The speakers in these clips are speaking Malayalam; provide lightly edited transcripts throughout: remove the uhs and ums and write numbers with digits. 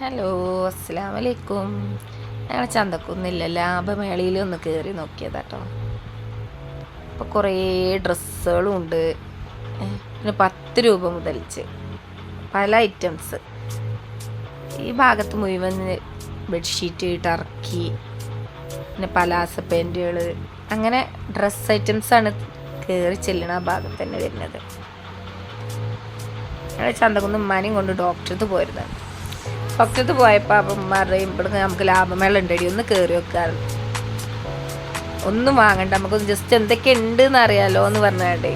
ഹലോ, അസ്സലാമു അലൈക്കും. ഞങ്ങൾ ചന്തക്കൊന്നുമില്ല, ലാഭമേളയിൽ ഒന്ന് കയറി നോക്കിയതാട്ടോ. അപ്പോൾ കുറേ ഡ്രസ്സുകളും ഉണ്ട്. പിന്നെ 10 രൂപ മുതൽച്ച് പല ഐറ്റംസ്. ഈ ഭാഗത്ത് മുഴുവൻ ബെഡ്ഷീറ്റ്, ടർക്കി, പിന്നെ പലാസ പാൻറ്റുകൾ, അങ്ങനെ ഡ്രസ്സ് ഐറ്റംസാണ് കയറി ചെല്ലണ ആ ഭാഗത്ത് തന്നെ വരുന്നത്. ഞങ്ങൾ ചന്തക്കുന്ന് ഉമ്മാനെയും കൊണ്ട് ഡോക്ടർക്ക് പോയിരുന്നത്. ഡോക്ടർക്ക് പോയപ്പോൾ അപ്പം ഉമ്മ പറയും, ഇവിടുന്ന് നമുക്ക് ലാഭമേള ഉണ്ടടി, ഒന്ന് കയറി വെക്കാറ്, ഒന്നും വാങ്ങണ്ട, നമുക്കൊന്ന് ജസ്റ്റ് എന്തൊക്കെ ഉണ്ട് എന്ന് അറിയാലോ എന്ന് പറഞ്ഞാണ്ടേ.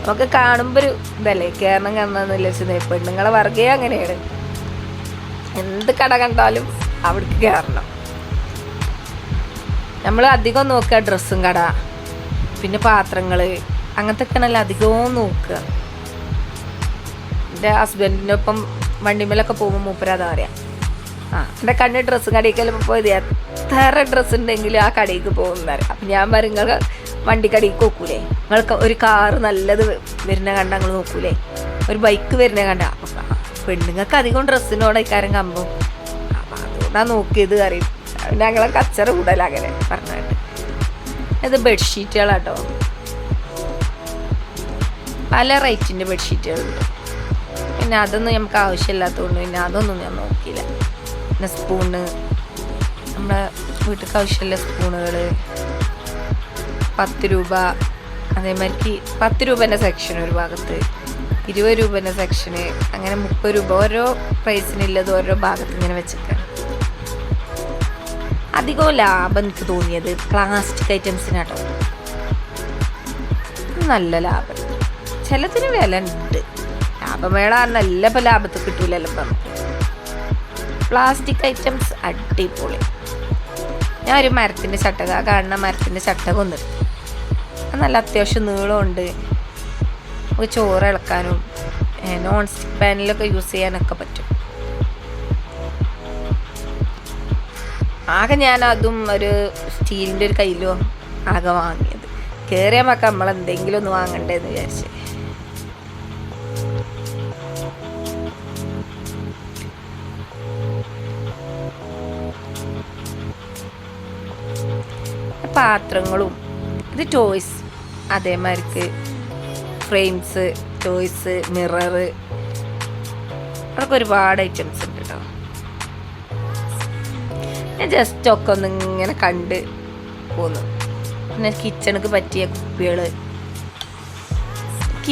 നമുക്ക് കാണുമ്പോൾ ഒരു ഇതല്ലേ, കയറണം കയറണമെന്നില്ല വെച്ചാൽ പെണ്ണുങ്ങളെ വർഗേ അങ്ങനെയാണ്. എന്ത് കട കണ്ടാലും അവിടേക്ക് കയറണം. നമ്മൾ അധികം നോക്കുക ഡ്രസ്സും കട, പിന്നെ പാത്രങ്ങൾ, അങ്ങനത്തെ ഒക്കെയാണല്ലോ അധികവും നോക്കുക. എൻ്റെ ഹസ്ബൻഡിൻ്റെ ഒപ്പം വണ്ടിമേലൊക്കെ പോകുമ്പോൾ മൂപ്പരാതാ പറയാം, എൻ്റെ കണ്ണ് ഡ്രസ്സും കടയിക്കെല്ലാം പോയത് എത്ര ഡ്രസ്സ് ഉണ്ടെങ്കിലും ആ കടയിലേക്ക് പോകുന്നറിയാം. അപ്പം ഞാൻ പറയും, നിങ്ങൾ വണ്ടി കടയിലേക്ക് നോക്കൂലേ, നിങ്ങൾക്ക് ഒരു കാറ് നല്ലത് വരുന്ന കണ്ട നിങ്ങൾ നോക്കൂലേ, ഒരു ബൈക്ക് വരുന്ന കണ്ട. അപ്പം പെണ്ണുങ്ങൾക്ക് അധികം ഡ്രസ്സിനോട് ഇക്കാരം കമ്പും, അപ്പം അതുകൊണ്ടാണ് നോക്കിയത് അറിയും. ഞങ്ങളെ കച്ചറ കൂടല അങ്ങനെ പറഞ്ഞിട്ട്. ഇത് ബെഡ്ഷീറ്റുകളാട്ടോ, പല റേറ്റിൻ്റെ ബെഡ്ഷീറ്റുകളുണ്ട്. പിന്നെ അതൊന്നും നമുക്ക് ആവശ്യമില്ലാത്തതുകൊണ്ട് പിന്നെ അതൊന്നും ഞാൻ നോക്കിയില്ല. പിന്നെ സ്പൂണ്, നമ്മുടെ വീട്ടിൽ ആവശ്യമുള്ള സ്പൂണുകൾ 10 രൂപ, അതേമാതിരി 10 രൂപേൻ്റെ സെക്ഷൻ ഒരു ഭാഗത്ത്, 20 രൂപേൻ്റെ സെക്ഷന്, അങ്ങനെ 30 രൂപ, ഓരോ പ്രൈസിനുള്ളത് ഓരോ ഭാഗത്ത് ഇങ്ങനെ വെച്ചിട്ടാണ്. അധികവും ലാഭം എനിക്ക് തോന്നിയത് പ്ലാസ്റ്റിക് ഐറ്റംസിനാട്ടോ. നല്ല ലാഭം, ചിലതിന് വില ഉണ്ട്. ലാഭമേള പറഞ്ഞാൽ എല്ലാം ഇപ്പോൾ ലാഭത്തിൽ കിട്ടൂലല്ലോ. ഇപ്പം പ്ലാസ്റ്റിക് ഐറ്റംസ് അടിപൊളി. ഞാൻ ഒരു മരത്തിൻ്റെ ചട്ടക, കാണുന്ന മരത്തിൻ്റെ ചട്ടക ഒന്ന് നല്ല അത്യാവശ്യം നീളമുണ്ട്. നമുക്ക് ചോറ് ഇളക്കാനും നോൺ സ്റ്റിക്ക് പാനിലൊക്കെ യൂസ് ചെയ്യാനൊക്കെ പറ്റും. ആകെ ഞാൻ അതും ഒരു സ്റ്റീലിൻ്റെ ഒരു കയ്യിലോ ആകെ വാങ്ങിയത്. കയറിയാൽ മക്ക നമ്മളെന്തെങ്കിലും ഒന്ന് വാങ്ങണ്ടേന്ന് വിചാരിച്ച്. പാത്രങ്ങളും, ഇത് ടോയ്സ്, അതേമാതിരിക്ക് ഫ്രെയിംസ്, ടോയ്സ്, മിററ്, അതൊക്കെ ഒരുപാട് ഐറ്റംസ് ഉണ്ട് കേട്ടോ. ഞാൻ ജസ്റ്റ് ഒക്കെ ഒന്ന് ഇങ്ങനെ കണ്ട് പോന്നു. പിന്നെ കിച്ചണിക്ക് പറ്റിയ കുപ്പികൾ,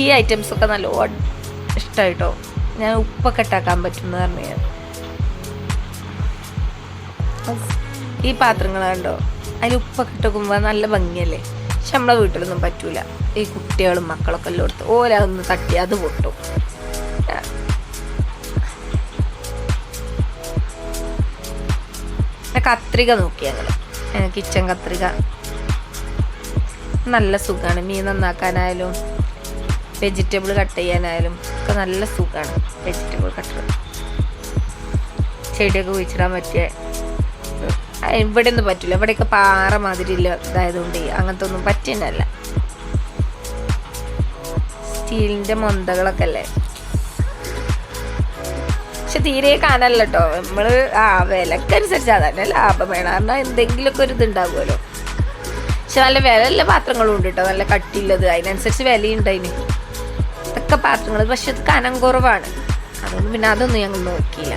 ഈ ഐറ്റംസൊക്കെ നല്ല ഇഷ്ടമായിട്ടോ. ഞാൻ ഉപ്പൊക്കെ ഇട്ടാക്കാൻ പറ്റുമെന്ന് പറഞ്ഞു. ഈ പാത്രങ്ങൾ കണ്ടോ, അതിൽ ഉപ്പൊക്കെ ഇട്ടുമ്പോൾ നല്ല ഭംഗിയല്ലേ. പക്ഷെ നമ്മളെ വീട്ടിലൊന്നും പറ്റൂല. ഈ കുട്ടികളും മക്കളൊക്കെ എല്ലാം എടുത്ത് ഓരോന്ന് തട്ടി അത് പൊട്ടും. കത്രിക നോക്കി ഞങ്ങൾ, കിച്ചൺ കത്രിക നല്ല സുഖമാണ്. മീൻ നന്നാക്കാനായാലും വെജിറ്റബിൾ കട്ട് ചെയ്യാനായാലും ഒക്കെ നല്ല സുഖമാണ്. വെജിറ്റബിൾ കട്ടർ, ചെടിയൊക്കെ കുഴിച്ചിടാൻ പറ്റിയ. ഇവിടെ ഒന്നും പറ്റില്ല, ഇവിടെയൊക്കെ പാറ മാതിരി ഇല്ല ഇതായതുകൊണ്ട് അങ്ങനത്തെ ഒന്നും പറ്റുന്നല്ല. സ്റ്റീലിൻ്റെ മൊന്തകളൊക്കെ അല്ലേ, പക്ഷെ തീരെ കാണല്ല കേട്ടോ. നമ്മൾ വിലക്കനുസരിച്ച് അതന്നെ ലാഭം വേണം. കാരണം എന്തെങ്കിലുമൊക്കെ ഒരു ഇതുണ്ടാകുമല്ലോ. പക്ഷെ നല്ല വിലയുള്ള പാത്രങ്ങളും ഉണ്ട് കേട്ടോ, നല്ല കട്ടിയുള്ളത്, അതിനനുസരിച്ച് വിലയുണ്ട് അതിന്. ഇതൊക്കെ പാത്രങ്ങൾ, പക്ഷെ ഇത് കനം കുറവാണ്, അതുകൊണ്ട് പിന്നെ അതൊന്നും ഞങ്ങൾ നോക്കിയില്ല.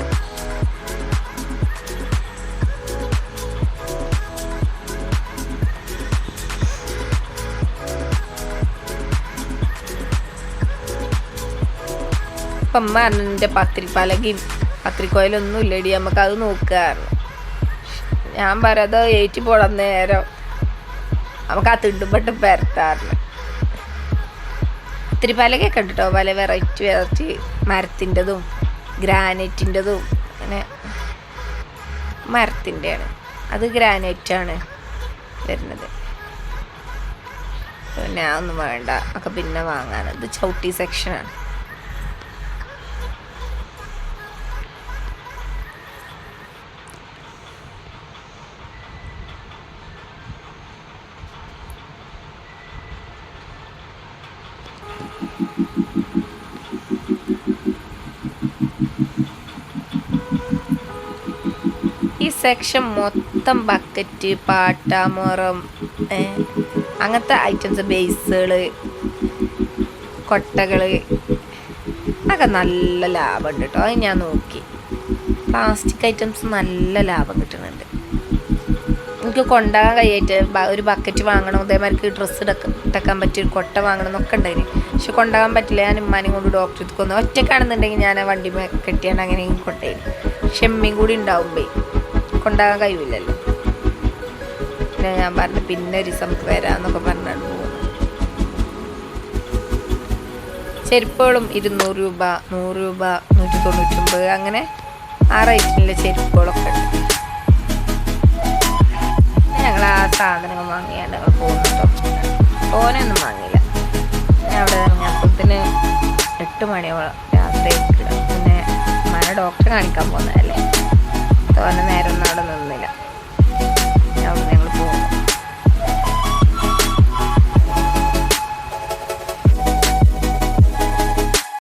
അപ്പം അമ്മ എൻ്റെ പലകയും പത്രിക്കോയിലൊന്നും ഇല്ലടി, നമുക്കത് നോക്കാറ്. ഞാൻ പറയാം, അത് ഏറ്റി പോടാൻ നേരം നമുക്ക് ആ തിണ്ടുപെട്ട് പരത്താറില്ല. ഒത്തിരി പലകയൊക്കെ ഉണ്ട് കേട്ടോ, പല വെറൈറ്റി മരത്തിൻ്റെതും ഗ്രാനൈറ്റിൻ്റെതും. അങ്ങനെ മരത്തിൻ്റെയാണ്, അത് ഗ്രാനൈറ്റാണ് വരുന്നത്. പിന്നെ അതൊന്നും വേണ്ട, ഒക്കെ പിന്നെ വാങ്ങാൻ. ഇത് ചവിട്ടി സെക്ഷനാണ്. സെക്ഷൻ മൊത്തം ബക്കറ്റ്, പാട്ട, മുറം, അങ്ങനത്തെ ഐറ്റംസ്, ബേസുകൾ, കൊട്ടകൾ, അതൊക്കെ നല്ല ലാഭമുണ്ട് കേട്ടോ. അത് ഞാൻ നോക്കി. പ്ലാസ്റ്റിക് ഐറ്റംസ് നല്ല ലാഭം കിട്ടുന്നുണ്ട്. എനിക്ക് കൊണ്ടുപോകാൻ കഴിയായിട്ട് ഒരു ബക്കറ്റ് വാങ്ങണം, അതേമാതിരി ഡ്രസ്സ് ഇട്ടക്കാൻ പറ്റിയ ഒരു കൊട്ട വാങ്ങണം എന്നൊക്കെ ഉണ്ടായിരുന്നു. പക്ഷെ കൊണ്ടുപോകാൻ പറ്റില്ല. ഞാൻ ഉമ്മാനെയും കൊണ്ട് ഡോക്ടർക്ക് കൊന്നു. ഒറ്റക്കാണെന്നുണ്ടെങ്കിൽ ഞാൻ ആ വണ്ടി കെട്ടിയാണ് അങ്ങനെയും കൊണ്ടുപോയി. ക്ഷമ്മയും കൂടി ഉണ്ടാവുമ്പേ കൊണ്ടുപോകാൻ കഴിയില്ലല്ലോ. പിന്നെ ഞാൻ പറഞ്ഞു പിന്നെ ഒരു ദിവസം നമുക്ക് വരാമെന്നൊക്കെ പറഞ്ഞാണ് പോകുന്നത്. ചെരുപ്പുകളും 200 രൂപ, 100 രൂപ, 199, അങ്ങനെ ആ റേറ്റിലുള്ള ചെരുപ്പുകളൊക്കെ ഉണ്ട്. ഞങ്ങൾ ആ സാധനങ്ങൾ വാങ്ങിയാണ്ട് ഞങ്ങൾ പോകുന്നുണ്ടോ. ഓനൊന്നും വാങ്ങിയില്ല. ഞാൻ അവിടെ ഇറങ്ങിയപ്പോഴത്തിന് 8 മണിയോളം രാത്രി കിട്ടും. പിന്നെ മന ഡോക്ടറെ കാണിക്കാൻ പോകുന്നതല്ലേ, തോന്നെ നേരം ഒന്നും അവിടെ നിന്നില്ല.